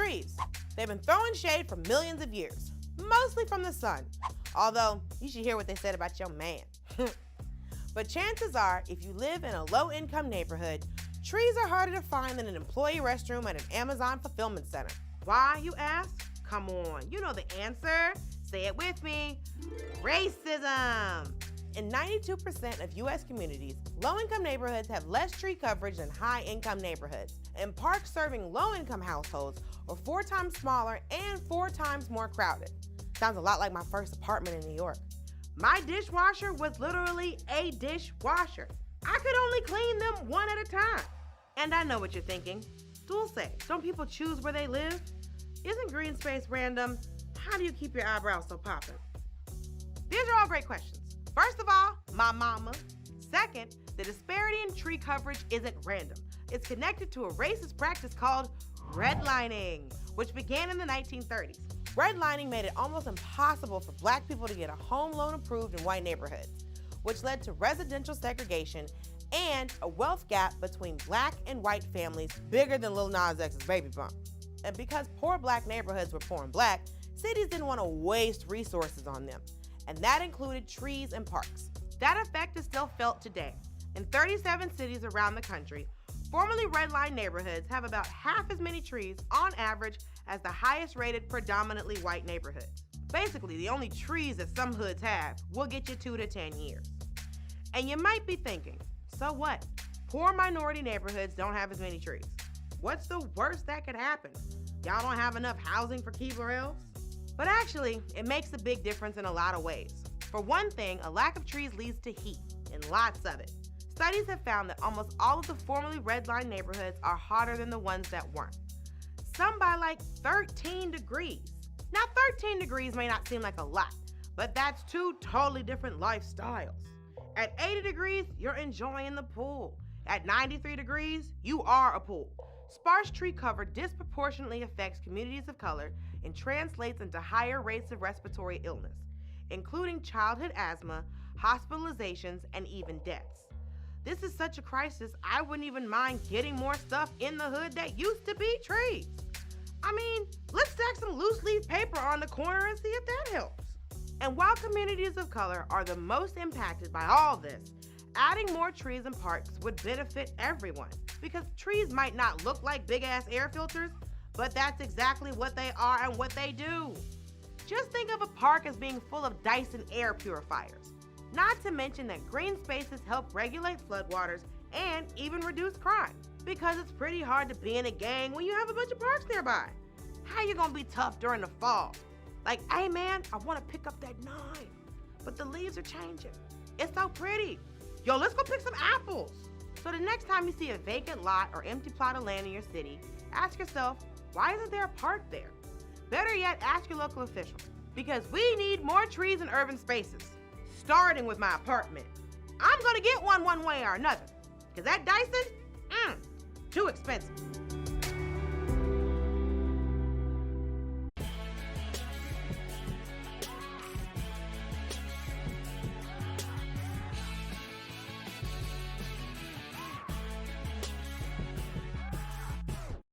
Trees. They've been throwing shade for millions of years, mostly from the sun. Although, you should hear what they said about your man. But chances are, if you live in a low-income neighborhood, trees are harder to find than an employee restroom at an Amazon fulfillment center. Why, you ask? Come on, you know the answer. Say it with me. Racism. In 92% of U.S. communities, low-income neighborhoods have less tree coverage than high-income neighborhoods, and parks serving low-income households are 4 times smaller and 4 times more crowded. Sounds a lot like my first apartment in New York. My dishwasher was literally a dishwasher. I could only clean them one at a time. And I know what you're thinking. Dulce, don't people choose where they live? Isn't green space random? How do you keep your eyebrows so poppin'? These are all great questions. First of all, my mama. Second, the disparity in tree coverage isn't random. It's connected to a racist practice called redlining, which began in the 1930s. Redlining made it almost impossible for Black people to get a home loan approved in white neighborhoods, which led to residential segregation and a wealth gap between Black and white families bigger than Lil Nas X's baby bump. And because poor Black neighborhoods were poor and Black, cities didn't want to waste resources on them, and that included trees and parks. That effect is still felt today. In 37 cities around the country, formerly redlined neighborhoods have about half as many trees on average as the highest rated predominantly white neighborhoods. Basically, the only trees that some hoods have will get you 2 to 10 years. And you might be thinking, so what? Poor minority neighborhoods don't have as many trees. What's the worst that could happen? Y'all don't have enough housing for Keebler Elves? But actually, it makes a big difference in a lot of ways. For one thing, a lack of trees leads to heat, and lots of it. Studies have found that almost all of the formerly redlined neighborhoods are hotter than the ones that weren't. Some by like 13 degrees. Now 13 degrees may not seem like a lot, but that's 2 totally different lifestyles. At 80 degrees, you're enjoying the pool. At 93 degrees, you are a pool. Sparse tree cover disproportionately affects communities of color and translates into higher rates of respiratory illness, including childhood asthma, hospitalizations, and even deaths. This is such a crisis, I wouldn't even mind getting more stuff in the hood that used to be trees. I mean, let's stack some loose leaf paper on the corner and see if that helps. And while communities of color are the most impacted by all this, adding more trees and parks would benefit everyone, because trees might not look like big-ass air filters, but that's exactly what they are and what they do. Just think of a park as being full of Dyson air purifiers. Not to mention that green spaces help regulate floodwaters and even reduce crime, because it's pretty hard to be in a gang when you have a bunch of parks nearby. How you gonna be tough during the fall? Like, hey man, I wanna pick up that 9, but the leaves are changing. It's so pretty. Yo, let's go pick some apples. So the next time you see a vacant lot or empty plot of land in your city, ask yourself, why isn't there a park there? Better yet, ask your local officials, because we need more trees in urban spaces, starting with my apartment. I'm gonna get one way or another, because that Dyson, too expensive.